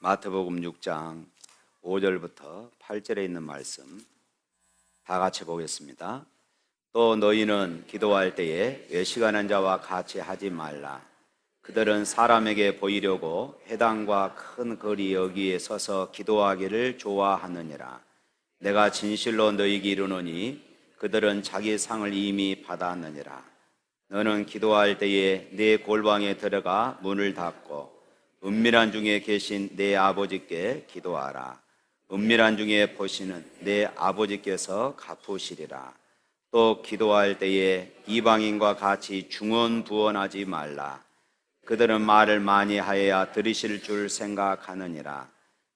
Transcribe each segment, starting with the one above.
마태복음 6장 5절부터 8절에 있는 말씀 다 같이 보겠습니다. 또 너희는 기도할 때에 외식하는 자와 같이 하지 말라. 그들은 사람에게 보이려고 회당과 큰 거리 여기에 서서 기도하기를 좋아하느니라. 내가 진실로 너희에게 이르노니 그들은 자기 상을 이미 받았느니라. 너는 기도할 때에 네 골방에 들어가 문을 닫고 은밀한 중에 계신 내 아버지께 기도하라. 은밀한 중에 보시는 내 아버지께서 갚으시리라. 또 기도할 때에 이방인과 같이 중언부언하지 말라. 그들은 말을 많이 하여야 들으실 줄 생각하느니라.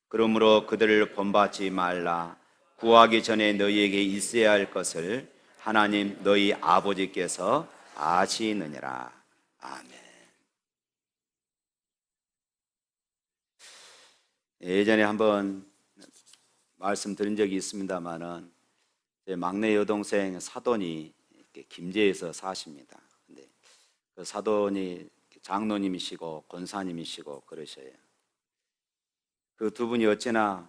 그러므로 그들을 본받지 말라. 구하기 전에 너희에게 있어야 할 것을 하나님 너희 아버지께서 아시느니라. 아멘. 예전에 한번 말씀드린 적이 있습니다만은 제 막내 여동생 사돈이 김제에서 사십니다. 근데 그 사돈이 장로님이시고 권사님이시고 그러셔요. 그 두 분이 어찌나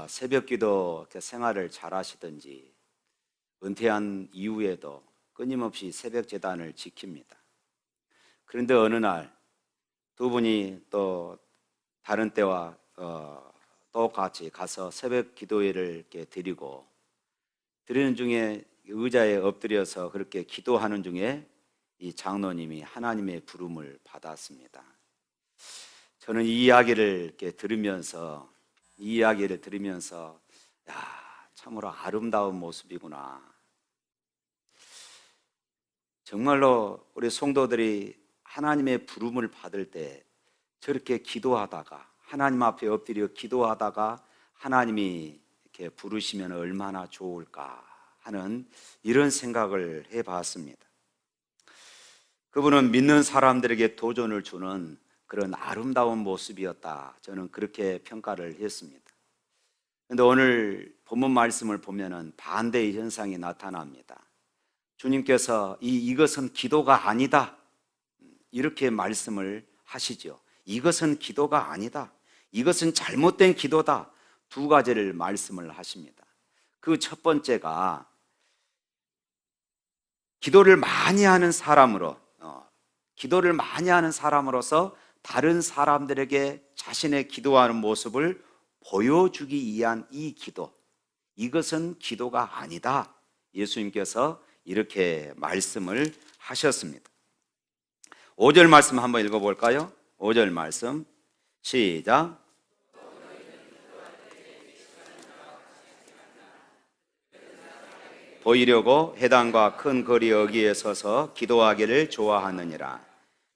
새벽기도 생활을 잘 하시든지 은퇴한 이후에도 끊임없이 새벽제단을 지킵니다. 그런데 어느 날 두 분이 또 다른 때와 똑같이 가서 새벽 기도회를 이렇게 드리는 중에 의자에 엎드려서 그렇게 기도하는 중에 이 장로님이 하나님의 부름을 받았습니다. 저는 이 이야기를 이렇게 들으면서 야, 참으로 아름다운 모습이구나. 정말로 우리 성도들이 하나님의 부름을 받을 때 저렇게 기도하다가 하나님 앞에 엎드려 기도하다가 하나님이 이렇게 부르시면 얼마나 좋을까 하는 이런 생각을 해봤습니다. 그분은 믿는 사람들에게 도전을 주는 그런 아름다운 모습이었다. 저는 그렇게 평가를 했습니다. 그런데 오늘 본문 말씀을 보면은 반대의 현상이 나타납니다. 주님께서 이것은 기도가 아니다. 이렇게 말씀을 하시죠. 이것은 기도가 아니다. 이것은 잘못된 기도다. 두 가지를 말씀을 하십니다. 그 첫 번째가 기도를 많이 하는 사람으로서 다른 사람들에게 자신의 기도하는 모습을 보여주기 위한 이 기도, 이것은 기도가 아니다. 예수님께서 이렇게 말씀을 하셨습니다. 5절 말씀 한번 읽어볼까요? 5절 말씀 시작. 보이려고 회당과 큰 거리 여기에 서서 기도하기를 좋아하느니라.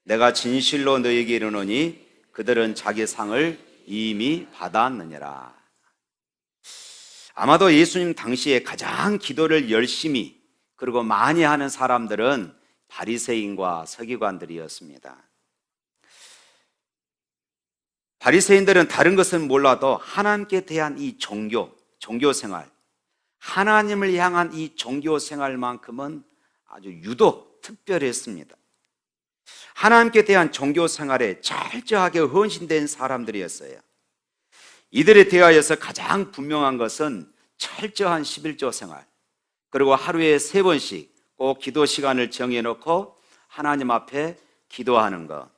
내가 진실로 너희에게 이르노니 그들은 자기 상을 이미 받았느니라. 아마도 예수님 당시에 가장 기도를 열심히 그리고 많이 하는 사람들은 바리새인과 서기관들이었습니다. 바리새인들은 다른 것은 몰라도 하나님께 대한 이 종교 생활, 하나님을 향한 이 종교 생활만큼은 아주 유독 특별했습니다. 하나님께 대한 종교 생활에 철저하게 헌신된 사람들이었어요. 이들에 대하여서 가장 분명한 것은 철저한 11조 생활, 그리고 하루에 3번씩 꼭 기도 시간을 정해놓고 하나님 앞에 기도하는 것,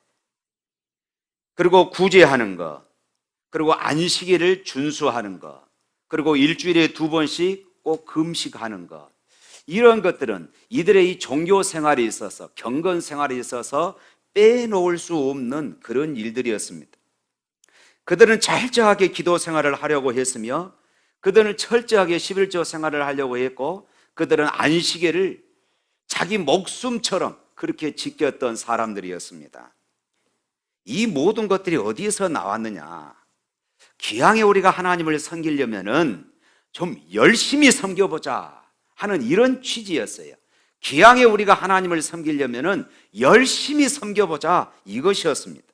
그리고 구제하는 것, 그리고 안식일을 준수하는 것, 그리고 일주일에 2번씩 꼭 금식하는 것, 이런 것들은 이들의 이 종교 생활에 있어서, 경건 생활에 있어서 빼놓을 수 없는 그런 일들이었습니다. 그들은 철저하게 기도 생활을 하려고 했으며, 그들은 철저하게 11조 생활을 하려고 했고, 그들은 안식일을 자기 목숨처럼 그렇게 지켰던 사람들이었습니다. 이 모든 것들이 어디에서 나왔느냐? 기왕에 우리가 하나님을 섬기려면은 좀 열심히 섬겨보자 하는 이런 취지였어요. 기왕에 우리가 하나님을 섬기려면은 열심히 섬겨보자, 이것이었습니다.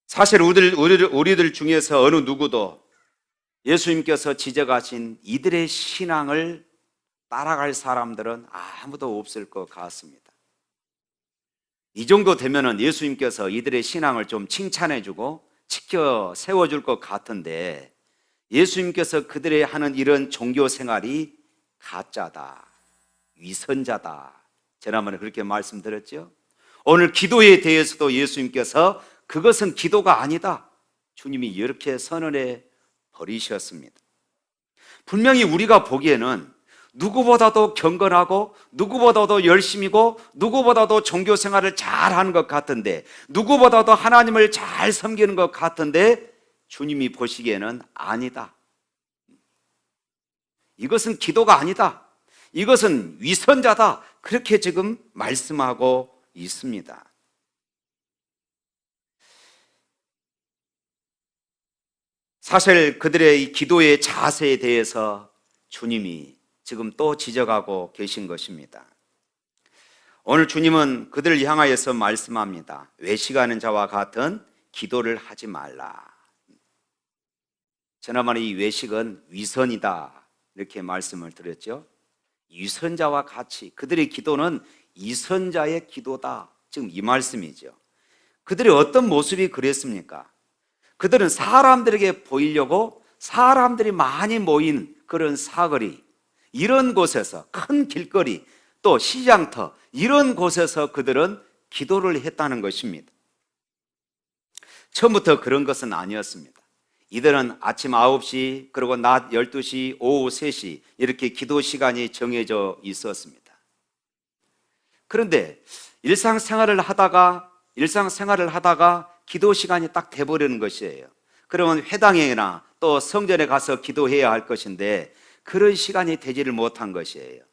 사실 우리들 중에서 어느 누구도 예수님께서 지적하신 이들의 신앙을 따라갈 사람들은 아무도 없을 것 같습니다. 이 정도 되면은 예수님께서 이들의 신앙을 좀 칭찬해주고 지켜 세워줄 것 같은데, 예수님께서 그들의 하는 이런 종교 생활이 가짜다, 위선자다, 지난번에 그렇게 말씀드렸죠. 오늘 기도에 대해서도 예수님께서 그것은 기도가 아니다, 주님이 이렇게 선언해 버리셨습니다. 분명히 우리가 보기에는 누구보다도 경건하고 누구보다도 열심이고 누구보다도 종교 생활을 잘하는 것 같은데, 누구보다도 하나님을 잘 섬기는 것 같은데, 주님이 보시기에는 아니다, 이것은 기도가 아니다, 이것은 위선자다, 그렇게 지금 말씀하고 있습니다. 사실 그들의 이 기도의 자세에 대해서 주님이 지금 또 지적하고 계신 것입니다. 오늘 주님은 그들을 향하여서 말씀합니다. 외식하는 자와 같은 기도를 하지 말라. 지난번에 이 외식은 위선이다, 이렇게 말씀을 드렸죠. 위선자와 같이, 그들의 기도는 위선자의 기도다, 지금 이 말씀이죠. 그들의 어떤 모습이 그랬습니까? 그들은 사람들에게 보이려고 사람들이 많이 모인 그런 사거리, 이런 곳에서, 큰 길거리, 또 시장터, 이런 곳에서 그들은 기도를 했다는 것입니다. 처음부터 그런 것은 아니었습니다. 이들은 아침 9시, 그리고 낮 12시, 오후 3시 이렇게 기도 시간이 정해져 있었습니다. 그런데 일상생활을 하다가 기도 시간이 딱 돼버리는 것이에요. 그러면 회당에나 또 성전에 가서 기도해야 할 것인데 그런 시간이 되지를 못한 것이에요.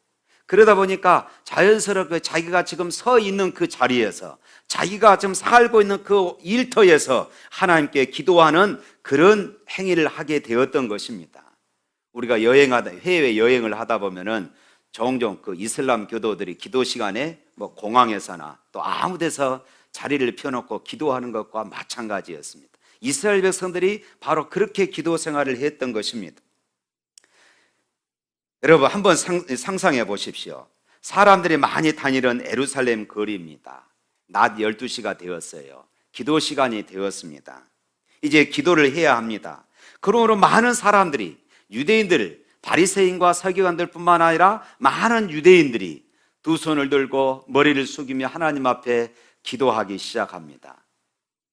그러다 보니까 자연스럽게 자기가 지금 서 있는 그 자리에서, 자기가 지금 살고 있는 그 일터에서 하나님께 기도하는 그런 행위를 하게 되었던 것입니다. 우리가 해외 여행을 하다 보면은 종종 그 이슬람 교도들이 기도 시간에 뭐 공항에서나 또 아무 데서 자리를 펴놓고 기도하는 것과 마찬가지였습니다. 이스라엘 백성들이 바로 그렇게 기도 생활을 했던 것입니다. 여러분, 한번 상상해 보십시오. 사람들이 많이 다니는 예루살렘 거리입니다. 낮 12시가 되었어요. 기도 시간이 되었습니다. 이제 기도를 해야 합니다. 그러므로 많은 사람들이, 유대인들, 바리새인과 서기관들 뿐만 아니라 많은 유대인들이 두 손을 들고 머리를 숙이며 하나님 앞에 기도하기 시작합니다.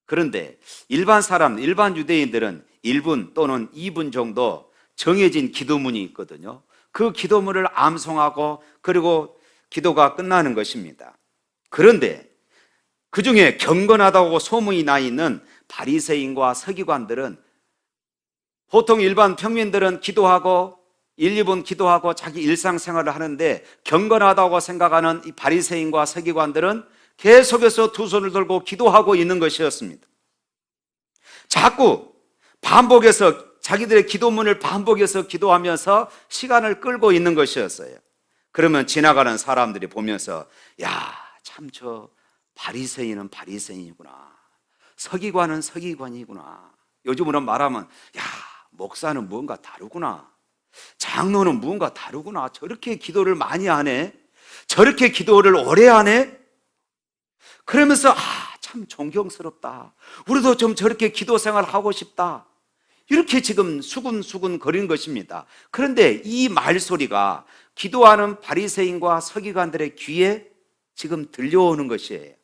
그런데 일반 유대인들은 1분 또는 2분 정도 정해진 기도문이 있거든요. 그 기도문을 암송하고 그리고 기도가 끝나는 것입니다. 그런데 그 중에 경건하다고 소문이 나 있는 바리새인과 서기관들은, 보통 일반 평민들은 기도하고 1, 2분 기도하고 자기 일상생활을 하는데, 경건하다고 생각하는 이 바리새인과 서기관들은 계속해서 두 손을 들고 기도하고 있는 것이었습니다. 자꾸 반복해서 자기들의 기도문을 반복해서 기도하면서 시간을 끌고 있는 것이었어요. 그러면 지나가는 사람들이 보면서, 야, 참 저 바리새인은 바리새인이구나, 서기관은 서기관이구나, 요즘으로 말하면 야, 목사는 뭔가 다르구나, 장로는 뭔가 다르구나, 저렇게 기도를 많이 하네, 저렇게 기도를 오래 하네, 그러면서 참 존경스럽다, 우리도 좀 저렇게 기도 생활하고 싶다, 이렇게 지금 수군수군 거리는 것입니다. 그런데 이 말소리가 기도하는 바리새인과 서기관들의 귀에 지금 들려오는 것이에요.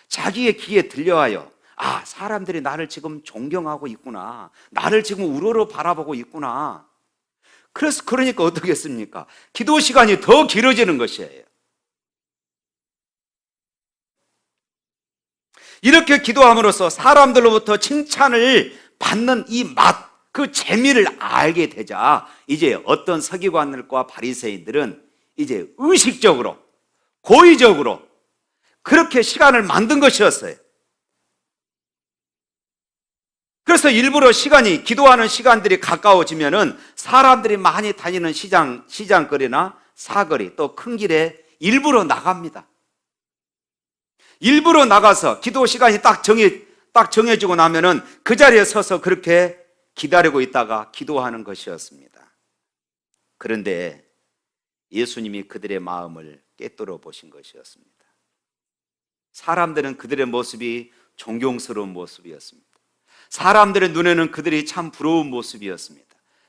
자기의 귀에 들려와요. 사람들이 나를 지금 존경하고 있구나, 나를 지금 우러러 바라보고 있구나. 그러니까 어떻겠습니까? 기도 시간이 더 길어지는 것이에요. 이렇게 기도함으로써 사람들로부터 칭찬을 받는 이 맛, 그 재미를 알게 되자 이제 어떤 서기관들과 바리새인들은 이제 의식적으로, 고의적으로 그렇게 시간을 만든 것이었어요. 그래서 일부러 기도하는 시간들이 가까워지면은 사람들이 많이 다니는 시장거리나 사거리, 또 큰 길에 일부러 나갑니다. 일부러 나가서 기도 시간이 딱 정해지고 나면은 그 자리에 서서 그렇게 기다리고 있다가 기도하는 것이었습니다. 그런데 예수님이 그들의 마음을 꿰뚫어 보신 것이었습니다. 사람들은 그들의 모습이 존경스러운 모습이었습니다. 사람들의 눈에는 그들이 참 부러운 모습이었습니다.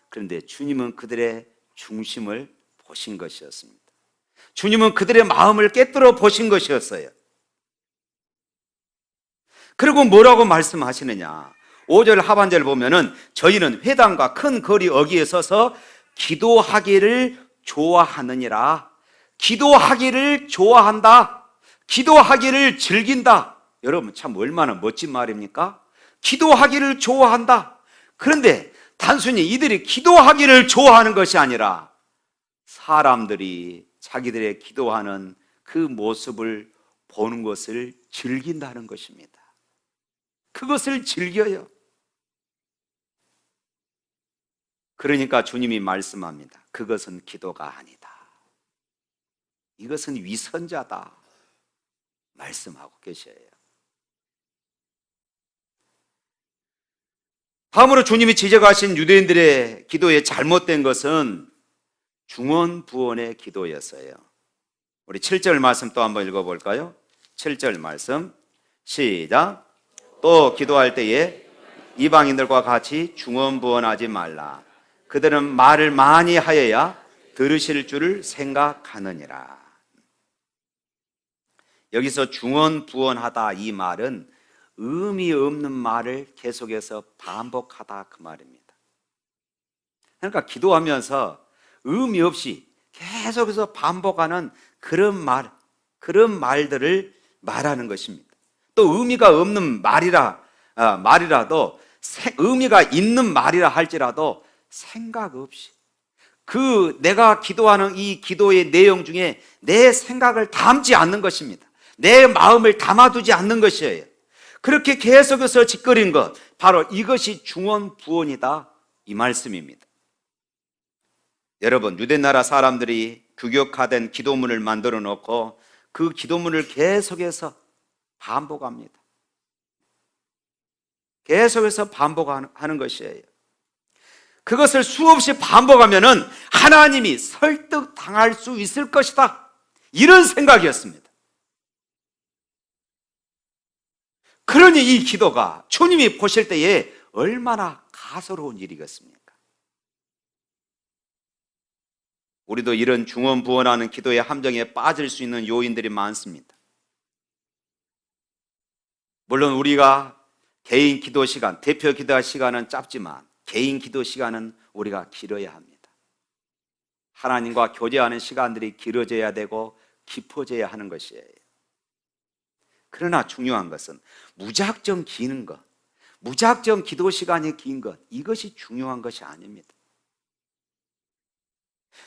그런데 주님은 그들의 중심을 보신 것이었습니다. 주님은 그들의 마음을 꿰뚫어 보신 것이었어요. 그리고 뭐라고 말씀하시느냐? 5절 하반절 보면은 저희는 회당과 큰 거리 어귀에 서서 기도하기를 좋아하느니라. 기도하기를 좋아한다. 기도하기를 즐긴다. 여러분 참 얼마나 멋진 말입니까? 기도하기를 좋아한다. 그런데 단순히 이들이 기도하기를 좋아하는 것이 아니라 사람들이 자기들의 기도하는 그 모습을 보는 것을 즐긴다는 것입니다. 그것을 즐겨요. 그러니까 주님이 말씀합니다. 그것은 기도가 아니다. 이것은 위선자다. 말씀하고 계셔요. 다음으로 주님이 지적하신 유대인들의 기도의 잘못된 것은 중언부언의 기도였어요. 우리 7절 말씀 또 한번 읽어볼까요? 7절 말씀 시작. 또 기도할 때에 이방인들과 같이 중언부언하지 말라. 그들은 말을 많이 하여야 들으실 줄을 생각하느니라. 여기서 중언부언하다 이 말은 의미 없는 말을 계속해서 반복하다 그 말입니다. 그러니까 기도하면서 의미 없이 계속해서 반복하는 그런 말들을 말하는 것입니다. 또 의미가 없는 말이라도 의미가 있는 말이라 할지라도 생각 없이 내가 기도하는 이 기도의 내용 중에 내 생각을 담지 않는 것입니다. 내 마음을 담아두지 않는 것이에요. 그렇게 계속해서 짓거린 것, 바로 이것이 중언부언이다 이 말씀입니다. 여러분, 유대나라 사람들이 규격화된 기도문을 만들어 놓고 그 기도문을 계속해서 반복합니다. 계속해서 반복하는 것이에요. 그것을 수없이 반복하면은 하나님이 설득당할 수 있을 것이다. 이런 생각이었습니다. 그러니 이 기도가 주님이 보실 때에 얼마나 가소로운 일이겠습니까? 우리도 이런 중언부언하는 기도의 함정에 빠질 수 있는 요인들이 많습니다. 물론 우리가 개인 기도 시간, 대표 기도 시간은 짧지만 개인 기도 시간은 우리가 길어야 합니다. 하나님과 교제하는 시간들이 길어져야 되고 깊어져야 하는 것이에요. 그러나 중요한 것은 무작정 기는 것, 무작정 기도 시간이 긴 것, 이것이 중요한 것이 아닙니다.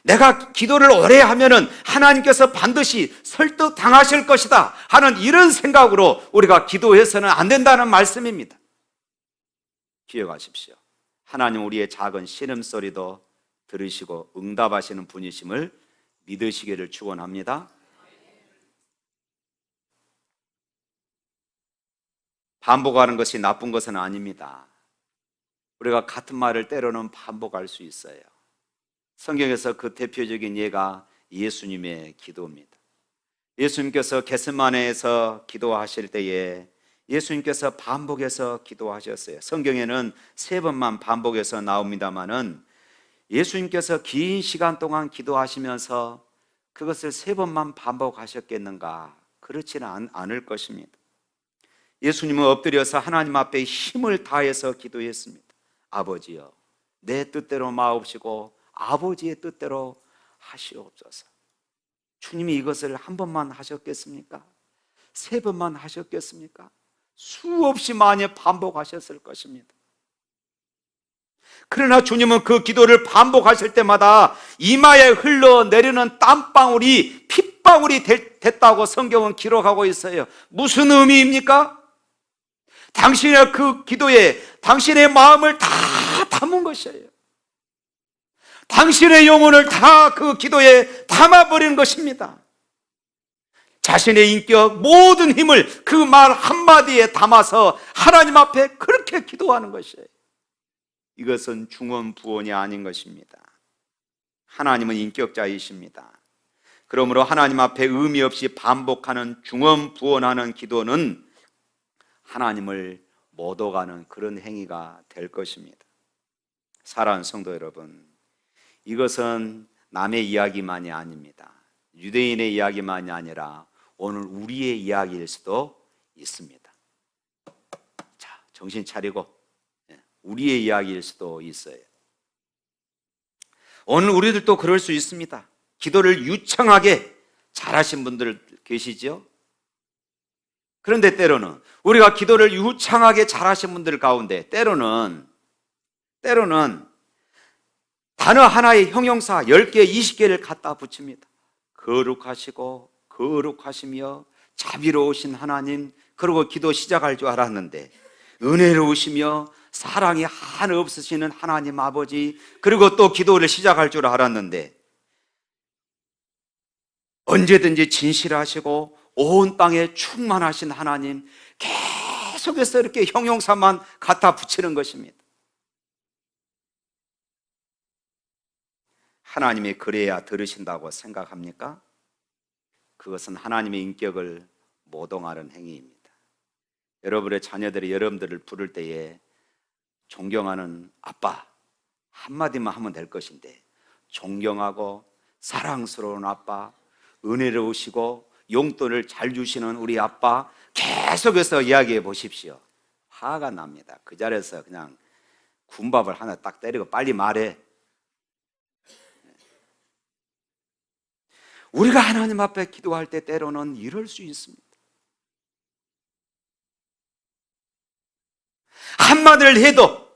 내가 기도를 오래 하면은 하나님께서 반드시 설득당하실 것이다 하는 이런 생각으로 우리가 기도해서는 안 된다는 말씀입니다. 기억하십시오. 하나님 우리의 작은 신음소리도 들으시고 응답하시는 분이심을 믿으시기를 축원합니다. 반복하는 것이 나쁜 것은 아닙니다. 우리가 같은 말을 때로는 반복할 수 있어요. 성경에서 그 대표적인 예가 예수님의 기도입니다. 예수님께서 겟세마네에서 기도하실 때에 예수님께서 반복해서 기도하셨어요. 성경에는 3번만 반복해서 나옵니다마는 예수님께서 긴 시간 동안 기도하시면서 그것을 3번만 반복하셨겠는가? 그렇지는 않을 것입니다. 예수님은 엎드려서 하나님 앞에 힘을 다해서 기도했습니다. 아버지여, 내 뜻대로 마옵시고 아버지의 뜻대로 하시옵소서. 주님이 이것을 한 번만 하셨겠습니까? 3번만 하셨겠습니까? 수없이 많이 반복하셨을 것입니다. 그러나 주님은 그 기도를 반복하실 때마다 이마에 흘러내리는 땀방울이 핏방울이 됐다고 성경은 기록하고 있어요. 무슨 의미입니까? 당신의 그 기도에 당신의 마음을 다 담은 것이에요. 당신의 영혼을 다 그 기도에 담아버리는 것입니다. 자신의 인격, 모든 힘을 그 말 한마디에 담아서 하나님 앞에 그렇게 기도하는 것이에요. 이것은 중언부언이 아닌 것입니다. 하나님은 인격자이십니다. 그러므로 하나님 앞에 의미 없이 반복하는 중언부언하는 기도는 하나님을 못 오가는 그런 행위가 될 것입니다. 사랑하는 성도 여러분, 이것은 남의 이야기만이 아닙니다. 유대인의 이야기만이 아니라 오늘 우리의 이야기일 수도 있습니다. 자, 정신 차리고, 우리의 이야기일 수도 있어요. 오늘 우리들도 그럴 수 있습니다. 기도를 유창하게 잘하신 분들 계시죠? 그런데 때로는 우리가 기도를 유창하게 잘하신 분들 가운데 때로는 단어 하나의 형용사 10개, 20개를 갖다 붙입니다. 거룩하시고 거룩하시며 자비로우신 하나님, 그러고 기도 시작할 줄 알았는데 은혜로우시며 사랑이 한없으시는 하나님 아버지, 그리고 또 기도를 시작할 줄 알았는데 언제든지 진실하시고 온 땅에 충만하신 하나님, 계속해서 이렇게 형용사만 갖다 붙이는 것입니다. 하나님이 그래야 들으신다고 생각합니까? 그것은 하나님의 인격을 모독하는 행위입니다. 여러분의 자녀들이 여러분들을 부를 때에 존경하는 아빠 한마디만 하면 될 것인데, 존경하고 사랑스러운 아빠, 은혜로우시고 용돈을 잘 주시는 우리 아빠, 계속해서 이야기해 보십시오. 화가 납니다. 그 자리에서 그냥 군밥을 하나 딱 때리고 빨리 말해. 우리가 하나님 앞에 기도할 때 때로는 이럴 수 있습니다. 한마디를 해도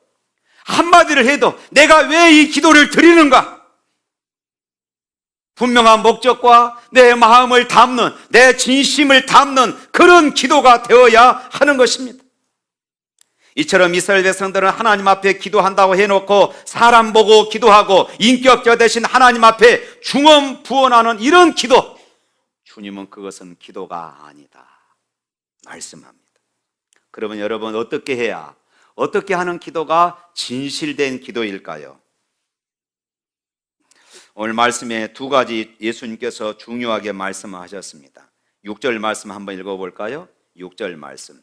내가 왜 이 기도를 드리는가? 분명한 목적과 내 마음을 담는, 내 진심을 담는 그런 기도가 되어야 하는 것입니다. 이처럼 이스라엘 백성들은 하나님 앞에 기도한다고 해놓고 사람 보고 기도하고 인격자 되신 하나님 앞에 중언부언하는 이런 기도, 주님은 그것은 기도가 아니다 말씀합니다. 그러면 여러분, 어떻게 하는 기도가 진실된 기도일까요? 오늘 말씀에 두 가지 예수님께서 중요하게 말씀하셨습니다. 6절 말씀 한번 읽어볼까요? 6절 말씀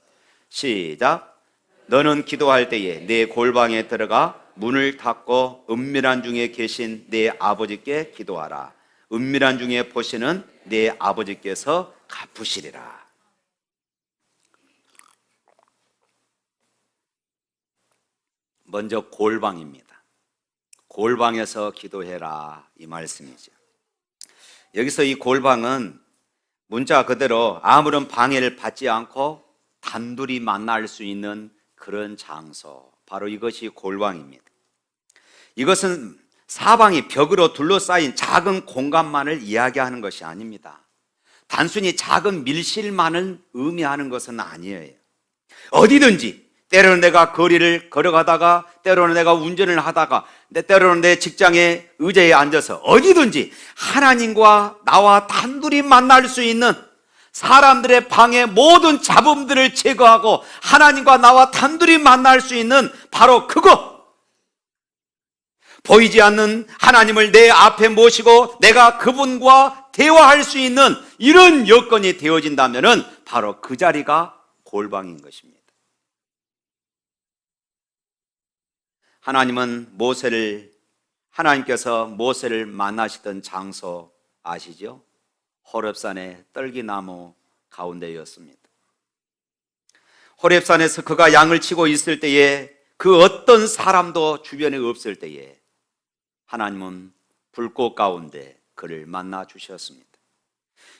시작. 너는 기도할 때에 내 골방에 들어가 문을 닫고 은밀한 중에 계신 내 아버지께 기도하라. 은밀한 중에 보시는 내 아버지께서 갚으시리라. 먼저 골방입니다. 골방에서 기도해라, 이 말씀이죠. 여기서 이 골방은 문자 그대로 아무런 방해를 받지 않고 단둘이 만날 수 있는 그런 장소, 바로 이것이 골방입니다. 이것은 사방이 벽으로 둘러싸인 작은 공간만을 이야기하는 것이 아닙니다. 단순히 작은 밀실만을 의미하는 것은 아니에요. 어디든지, 때로는 내가 거리를 걸어가다가, 때로는 내가 운전을 하다가, 때로는 내 직장의 의자에 앉아서 어디든지 하나님과 나와 단둘이 만날 수 있는, 사람들의 방해 모든 잡음들을 제거하고 하나님과 나와 단둘이 만날 수 있는 바로 그것, 보이지 않는 하나님을 내 앞에 모시고 내가 그분과 대화할 수 있는 이런 여건이 되어진다면 바로 그 자리가 골방인 것입니다. 하나님께서 모세를 만나시던 장소 아시죠? 호렙산의 떨기나무 가운데였습니다. 호렙산에서 그가 양을 치고 있을 때에 그 어떤 사람도 주변에 없을 때에 하나님은 불꽃 가운데 그를 만나 주셨습니다.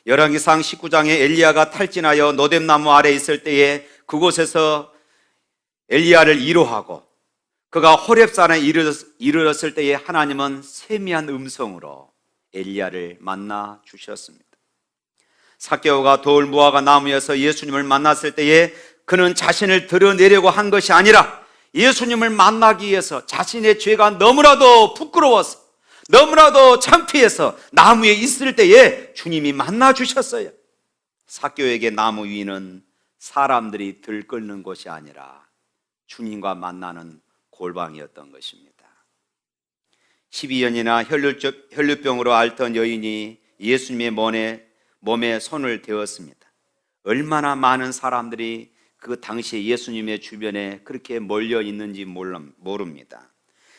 열왕기상 19장에 엘리야가 탈진하여 노뎀나무 아래 있을 때에 그곳에서 엘리야를 위로하고 그가 호렙산에 이르렀을 때에 하나님은 세미한 음성으로 엘리야를 만나 주셨습니다. 삭개오가 돌 무화과 나무에서 예수님을 만났을 때에 그는 자신을 드러내려고 한 것이 아니라 예수님을 만나기 위해서 자신의 죄가 너무나도 부끄러워서, 너무나도 창피해서 나무에 있을 때에 주님이 만나 주셨어요. 삭개오에게 나무 위는 사람들이 들끓는 곳이 아니라 주님과 만나는 골방이었던 것입니다. 12년이나 혈류병으로 앓던 여인이 예수님의 몸에 손을 대었습니다. 얼마나 많은 사람들이 그 당시에 예수님의 주변에 그렇게 몰려 있는지 모릅니다.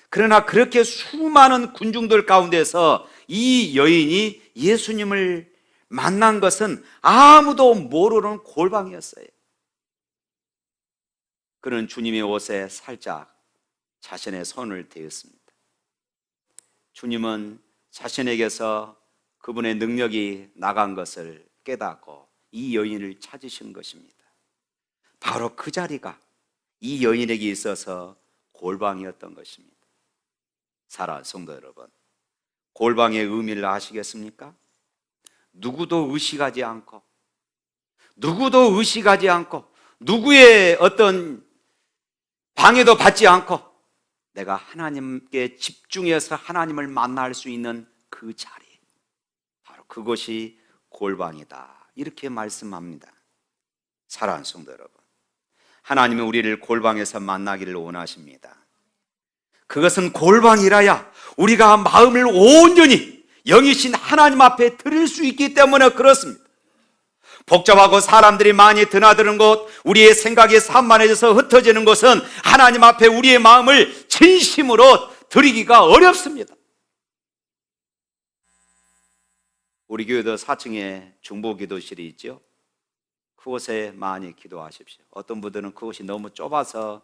그러나 그렇게 수많은 군중들 가운데서 이 여인이 예수님을 만난 것은 아무도 모르는 골방이었어요. 그는 주님의 옷에 살짝 자신의 손을 대었습니다. 주님은 자신에게서 그분의 능력이 나간 것을 깨닫고 이 여인을 찾으신 것입니다. 바로 그 자리가 이 여인에게 있어서 골방이었던 것입니다. 사랑하는 성도 여러분, 골방의 의미를 아시겠습니까? 누구도 의식하지 않고 누구의 어떤 방해도 받지 않고 내가 하나님께 집중해서 하나님을 만날 수 있는 그 자리, 바로 그것이 골방이다, 이렇게 말씀합니다. 사랑하는 성도 여러분, 하나님은 우리를 골방에서 만나기를 원하십니다. 그것은 골방이라야 우리가 마음을 온전히 영이신 하나님 앞에 드릴 수 있기 때문에 그렇습니다. 복잡하고 사람들이 많이 드나드는 곳, 우리의 생각이 산만해져서 흩어지는 곳은 하나님 앞에 우리의 마음을 진심으로 드리기가 어렵습니다. 우리 교회도 4층에 중보기도실이 있죠. 그곳에 많이 기도하십시오. 어떤 분들은 그곳이 너무 좁아서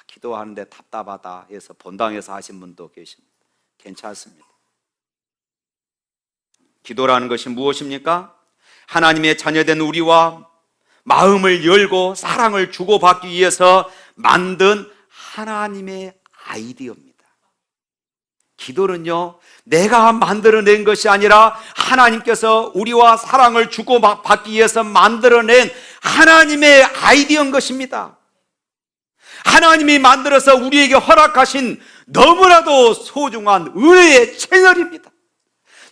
기도하는데 답답하다 해서 본당에서 하신 분도 계십니다. 괜찮습니다. 기도라는 것이 무엇입니까? 하나님의 자녀된 우리와 마음을 열고 사랑을 주고받기 위해서 만든 하나님의 아이디어입니다. 기도는요, 내가 만들어낸 것이 아니라 하나님께서 우리와 사랑을 주고받기 위해서 만들어낸 하나님의 아이디어인 것입니다. 하나님이 만들어서 우리에게 허락하신 너무나도 소중한 은혜의 채널입니다.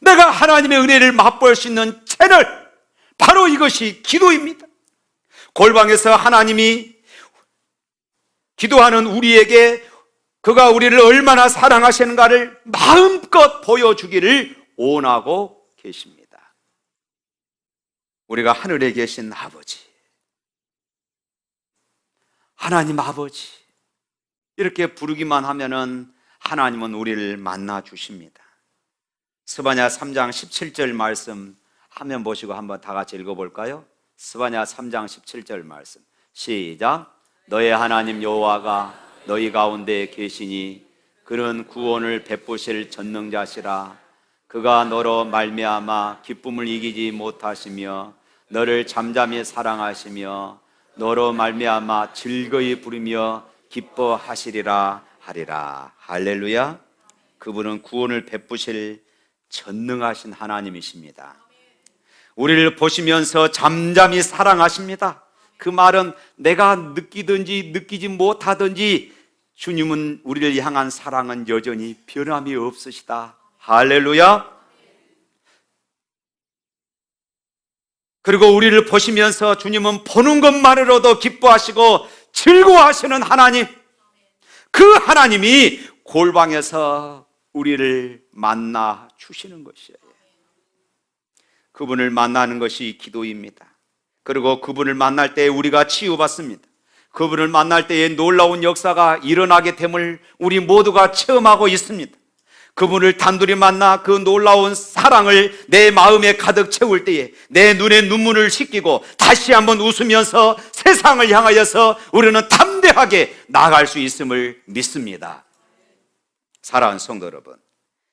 내가 하나님의 은혜를 맛볼 수 있는 채널, 바로 이것이 기도입니다. 골방에서 하나님이 기도하는 우리에게 그가 우리를 얼마나 사랑하시는가를 마음껏 보여주기를 원하고 계십니다. 우리가 하늘에 계신 아버지, 하나님 아버지, 이렇게 부르기만 하면은 하나님은 우리를 만나 주십니다. 스바냐 3장 17절 말씀 화면 보시고 한번 다 같이 읽어볼까요? 스바냐 3장 17절 말씀 시작. 너의 하나님 여호와가 너희 가운데 계시니 그는 구원을 베푸실 전능자시라. 그가 너로 말미암아 기쁨을 이기지 못하시며 너를 잠잠히 사랑하시며 너로 말미암아 즐거이 부르며 기뻐하시리라 하리라. 할렐루야. 그분은 구원을 베푸실 전능하신 하나님이십니다. 우리를 보시면서 잠잠히 사랑하십니다. 그 말은 내가 느끼든지 느끼지 못하든지 주님은 우리를 향한 사랑은 여전히 변함이 없으시다. 할렐루야. 그리고 우리를 보시면서 주님은 보는 것만으로도 기뻐하시고 즐거워하시는 하나님, 그 하나님이 골방에서 우리를 만나 주시는 것이에요. 그분을 만나는 것이 기도입니다. 그리고 그분을 만날 때 우리가 치유받습니다. 그분을 만날 때에 놀라운 역사가 일어나게 됨을 우리 모두가 체험하고 있습니다. 그분을 단둘이 만나 그 놀라운 사랑을 내 마음에 가득 채울 때에 내 눈에 눈물을 씻기고 다시 한번 웃으면서 세상을 향하여서 우리는 담대하게 나아갈 수 있음을 믿습니다. 사랑하는 성도 여러분,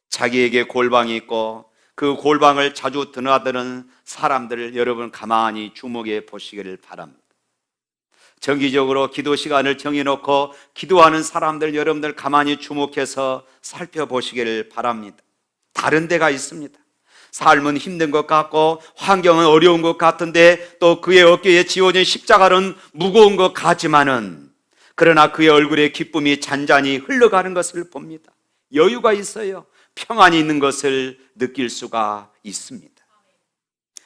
자기에게 골방이 있고 그 골방을 자주 드나드는 사람들을 여러분 가만히 주목해 보시기를 바랍니다. 정기적으로 기도 시간을 정해놓고 기도하는 사람들 여러분들 가만히 주목해서 살펴보시기를 바랍니다. 다른 데가 있습니다. 삶은 힘든 것 같고 환경은 어려운 것 같은데 또 그의 어깨에 지워진 십자가는 무거운 것 같지만은 그러나 그의 얼굴에 기쁨이 잔잔히 흘러가는 것을 봅니다. 여유가 있어요. 평안이 있는 것을 느낄 수가 있습니다.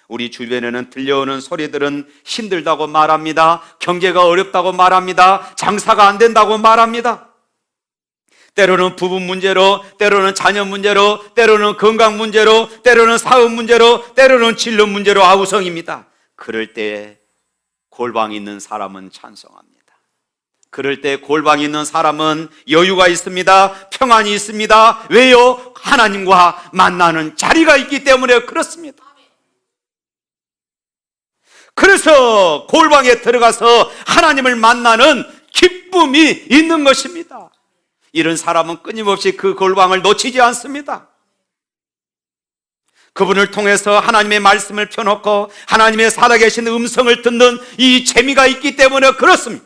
우리 주변에는 들려오는 소리들은 힘들다고 말합니다. 경제가 어렵다고 말합니다. 장사가 안 된다고 말합니다. 때로는 부부 문제로, 때로는 자녀 문제로, 때로는 건강 문제로, 때로는 사업 문제로, 때로는 진로 문제로 아우성입니다. 그럴 때 골방이 있는 사람은 찬송합니다. 그럴 때 골방이 있는 사람은 여유가 있습니다. 평안이 있습니다. 왜요? 하나님과 만나는 자리가 있기 때문에 그렇습니다. 그래서 골방에 들어가서 하나님을 만나는 기쁨이 있는 것입니다. 이런 사람은 끊임없이 그 골방을 놓치지 않습니다. 그분을 통해서 하나님의 말씀을 펴놓고 하나님의 살아계신 음성을 듣는 이 재미가 있기 때문에 그렇습니다.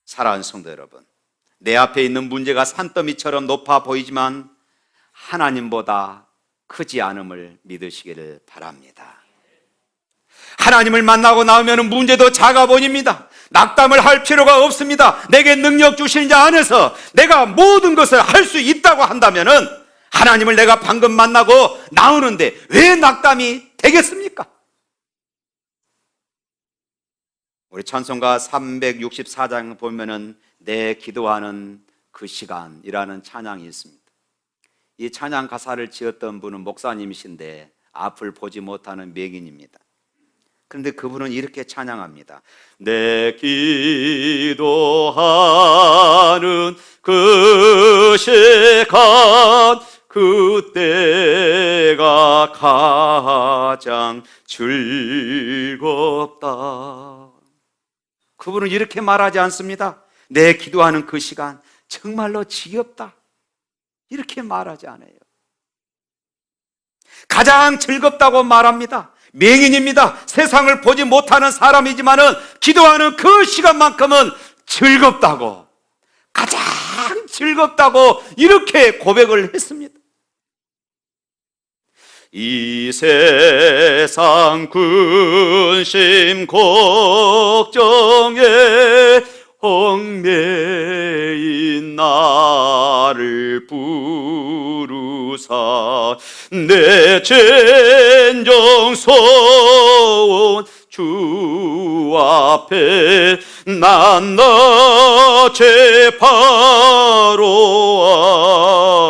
사랑하는 성도 여러분, 내 앞에 있는 문제가 산더미처럼 높아 보이지만 하나님보다 크지 않음을 믿으시기를 바랍니다. 하나님을 만나고 나오면 문제도 작아 보입니다. 낙담을 할 필요가 없습니다. 내게 능력 주시는 자 안에서 내가 모든 것을 할 수 있다고 한다면 하나님을 내가 방금 만나고 나오는데 왜 낙담이 되겠습니까? 우리 찬송가 364장 보면은 내 기도하는 그 시간이라는 찬양이 있습니다. 이 찬양 가사를 지었던 분은 목사님이신데 앞을 보지 못하는 맹인입니다. 그런데 그분은 이렇게 찬양합니다. 내 기도하는 그 시간 그때가 가장 즐겁다. 그분은 이렇게 말하지 않습니다. 내 기도하는 그 시간 정말로 지겹다, 이렇게 말하지 않아요. 가장 즐겁다고 말합니다. 맹인입니다. 세상을 보지 못하는 사람이지만은 기도하는 그 시간만큼은 즐겁다고, 가장 즐겁다고 이렇게 고백을 했습니다. 이 세상 근심 걱정에 얽매인 나를 부르사 내 진정 소원 주 앞에 난 너의 바로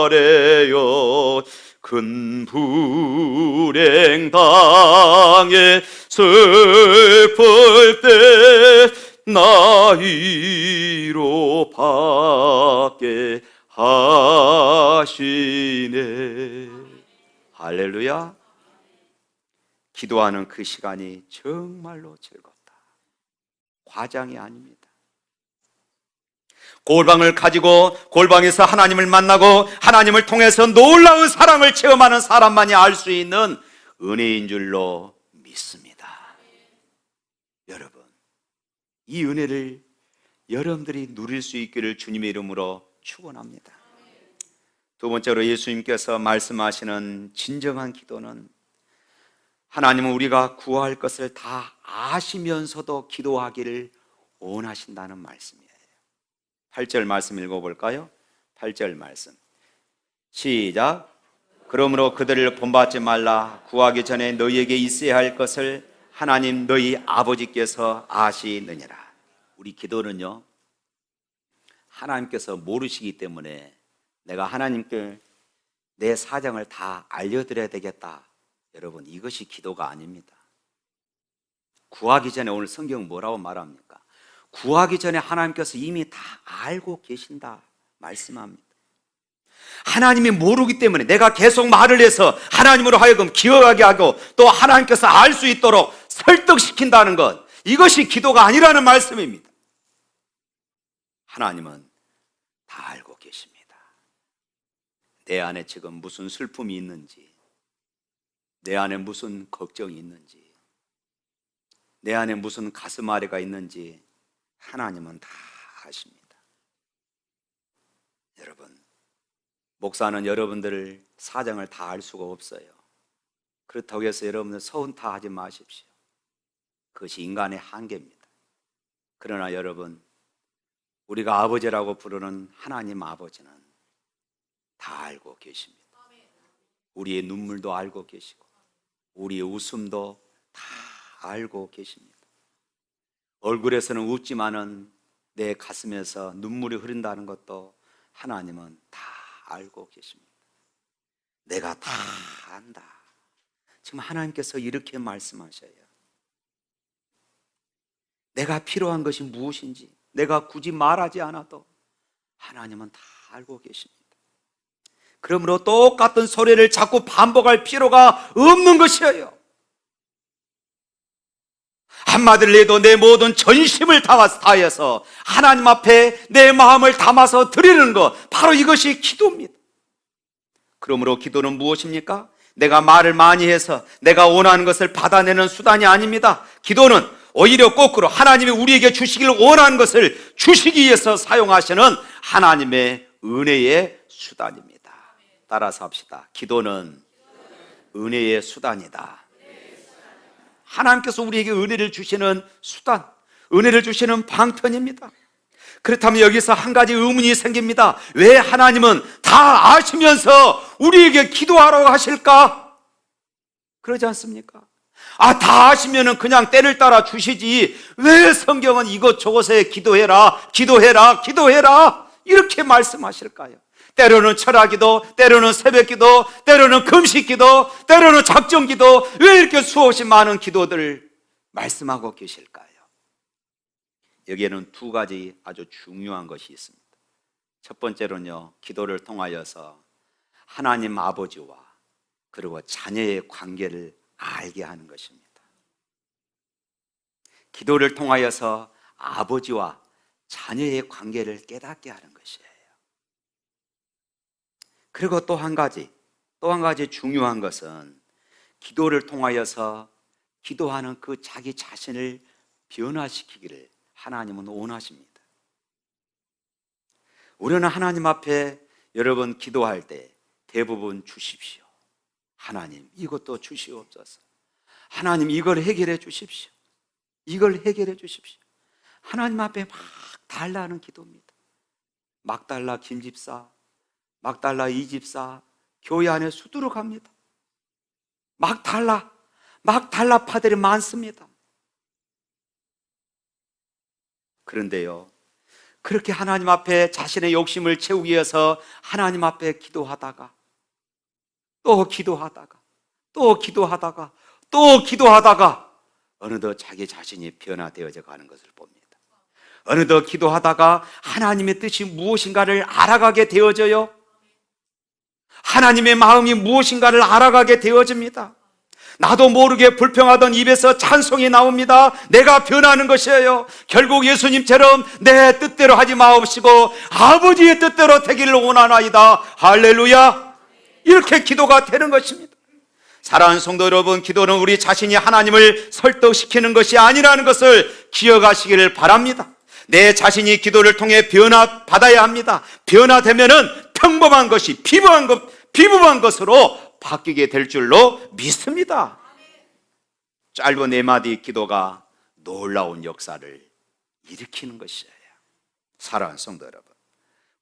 아래요 큰 불행 당해 슬플 때 나 위로 받게 하시네. 할렐루야. 기도하는 그 시간이 정말로 즐겁다. 과장이 아닙니다. 골방을 가지고 골방에서 하나님을 만나고 하나님을 통해서 놀라운 사랑을 체험하는 사람만이 알 수 있는 은혜인 줄로 믿습니다. 여러분, 이 은혜를 여러분들이 누릴 수 있기를 주님의 이름으로 축원합니다. 두 번째로 예수님께서 말씀하시는 진정한 기도는 하나님은 우리가 구할 것을 다 아시면서도 기도하기를 원하신다는 말씀이에요. 8절 말씀 읽어볼까요? 8절 말씀 시작. 그러므로 그들을 본받지 말라. 구하기 전에 너희에게 있어야 할 것을 하나님 너희 아버지께서 아시느니라. 우리 기도는요, 하나님께서 모르시기 때문에 내가 하나님께 내 사정을 다 알려드려야 되겠다. 여러분, 이것이 기도가 아닙니다. 구하기 전에, 오늘 성경 뭐라고 말합니까? 구하기 전에 하나님께서 이미 다 알고 계신다 말씀합니다. 하나님이 모르기 때문에 내가 계속 말을 해서 하나님으로 하여금 기억하게 하고 또 하나님께서 알 수 있도록 설득시킨다는 것, 이것이 기도가 아니라는 말씀입니다. 하나님은 다 알고 계십니다. 내 안에 지금 무슨 슬픔이 있는지, 내 안에 무슨 걱정이 있는지, 내 안에 무슨 가슴 아래가 있는지 하나님은 다 아십니다. 여러분, 목사는 여러분들을 사정을 다 알 수가 없어요. 그렇다고 해서 여러분들 서운 타하지 마십시오. 그것이 인간의 한계입니다. 그러나 여러분, 우리가 아버지라고 부르는 하나님 아버지는 다 알고 계십니다. 우리의 눈물도 알고 계시고 우리의 웃음도 다 알고 계십니다. 얼굴에서는 웃지만은 내 가슴에서 눈물이 흐른다는 것도 하나님은 다 알고 계십니다. 내가 다 안다. 지금 하나님께서 이렇게 말씀하셔요. 내가 필요한 것이 무엇인지 내가 굳이 말하지 않아도 하나님은 다 알고 계십니다. 그러므로 똑같은 소리를 자꾸 반복할 필요가 없는 것이에요. 한마디를 해도 내 모든 전심을 다해서 하나님 앞에 내 마음을 담아서 드리는 것, 바로 이것이 기도입니다. 그러므로 기도는 무엇입니까? 내가 말을 많이 해서 내가 원하는 것을 받아내는 수단이 아닙니다. 기도는 오히려 거꾸로 하나님이 우리에게 주시길 원하는 것을 주시기 위해서 사용하시는 하나님의 은혜의 수단입니다. 따라서 합시다. 기도는 은혜의 수단이다. 하나님께서 우리에게 은혜를 주시는 수단, 은혜를 주시는 방편입니다. 그렇다면 여기서 한 가지 의문이 생깁니다. 왜 하나님은 다 아시면서 우리에게 기도하라고 하실까? 그러지 않습니까? 다 아시면은 그냥 때를 따라 주시지 왜 성경은 이것저것에 기도해라, 기도해라, 기도해라 이렇게 말씀하실까요? 때로는 철학기도, 때로는 새벽기도, 때로는 금식기도, 때로는 작정기도, 왜 이렇게 수없이 많은 기도들을 말씀하고 계실까요? 여기에는 두 가지 아주 중요한 것이 있습니다. 첫 번째로는요, 기도를 통하여서 하나님 아버지와 그리고 자녀의 관계를 알게 하는 것입니다. 기도를 통하여서 아버지와 자녀의 관계를 깨닫게 하는 것이에요. 그리고 또 한 가지 중요한 것은 기도를 통하여서 기도하는 그 자기 자신을 변화시키기를 하나님은 원하십니다. 우리는 하나님 앞에 여러분 기도할 때 대부분 주십시오. 하나님 이것도 주시옵소서. 하나님 이걸 해결해 주십시오. 이걸 해결해 주십시오. 하나님 앞에 막 달라는 기도입니다. 막 달라 김집사, 막 달라 이집사, 교회 안에 수두룩합니다. 막 달라 파들이 많습니다. 그런데요, 그렇게 하나님 앞에 자신의 욕심을 채우기 위해서 하나님 앞에 기도하다가 또 기도하다가 또 기도하다가 또 기도하다가 어느덧 자기 자신이 변화되어져 가는 것을 봅니다. 어느덧 기도하다가 하나님의 뜻이 무엇인가를 알아가게 되어져요. 하나님의 마음이 무엇인가를 알아가게 되어집니다. 나도 모르게 불평하던 입에서 찬송이 나옵니다. 내가 변하는 것이에요. 결국 예수님처럼 내 뜻대로 하지 마옵시고 아버지의 뜻대로 되기를 원하나이다. 할렐루야. 이렇게 기도가 되는 것입니다. 사랑하는 성도 여러분, 기도는 우리 자신이 하나님을 설득시키는 것이 아니라는 것을 기억하시기를 바랍니다. 내 자신이 기도를 통해 변화받아야 합니다. 변화되면은 평범한 것이 비범한 것으로 바뀌게 될 줄로 믿습니다. 짧은 4마디 기도가 놀라운 역사를 일으키는 것이에요. 사랑하는 성도 여러분,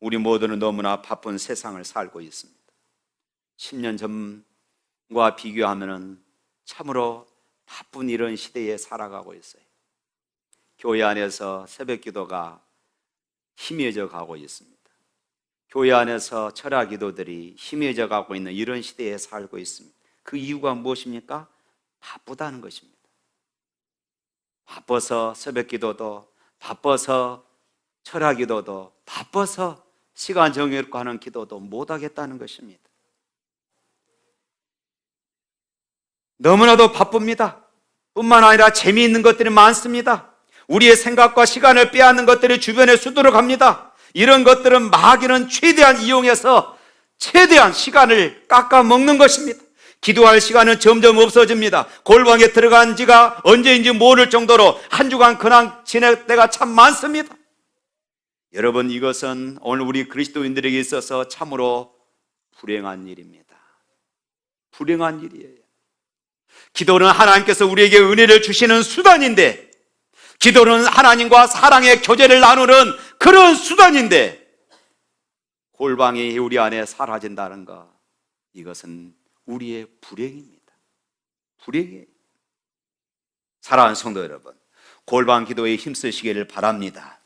우리 모두는 너무나 바쁜 세상을 살고 있습니다. 10년 전과 비교하면 참으로 바쁜 이런 시대에 살아가고 있어요. 교회 안에서 새벽 기도가 희미해져 가고 있습니다. 교회 안에서 철야 기도들이 희미해져 가고 있는 이런 시대에 살고 있습니다. 그 이유가 무엇입니까? 바쁘다는 것입니다. 바빠서 새벽 기도도, 바빠서 철야 기도도, 바빠서 시간 정해놓고 하는 기도도 못하겠다는 것입니다. 너무나도 바쁩니다. 뿐만 아니라 재미있는 것들이 많습니다. 우리의 생각과 시간을 빼앗는 것들이 주변에 수두룩합니다. 이런 것들은 마귀는 최대한 이용해서 최대한 시간을 깎아먹는 것입니다. 기도할 시간은 점점 없어집니다. 골방에 들어간 지가 언제인지 모를 정도로 한 주간 그냥 지낼 때가 참 많습니다. 여러분, 이것은 오늘 우리 그리스도인들에게 있어서 참으로 불행한 일입니다. 불행한 일이에요. 기도는 하나님께서 우리에게 은혜를 주시는 수단인데, 기도는 하나님과 사랑의 교제를 나누는 그런 수단인데, 골방이 우리 안에 사라진다는 것, 이것은 우리의 불행입니다. 불행이에요. 사랑하는 성도 여러분, 골방 기도에 힘쓰시기를 바랍니다.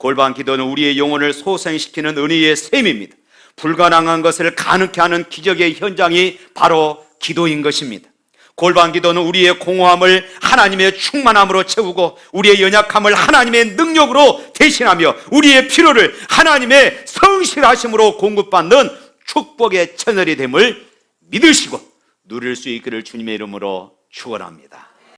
골반 기도는 우리의 영혼을 소생시키는 은혜의 셈입니다. 불가능한 것을 가능케 하는 기적의 현장이 바로 기도인 것입니다. 골반 기도는 우리의 공허함을 하나님의 충만함으로 채우고 우리의 연약함을 하나님의 능력으로 대신하며 우리의 필요를 하나님의 성실하심으로 공급받는 축복의 채널이 됨을 믿으시고 누릴 수 있기를 주님의 이름으로 축원합니다.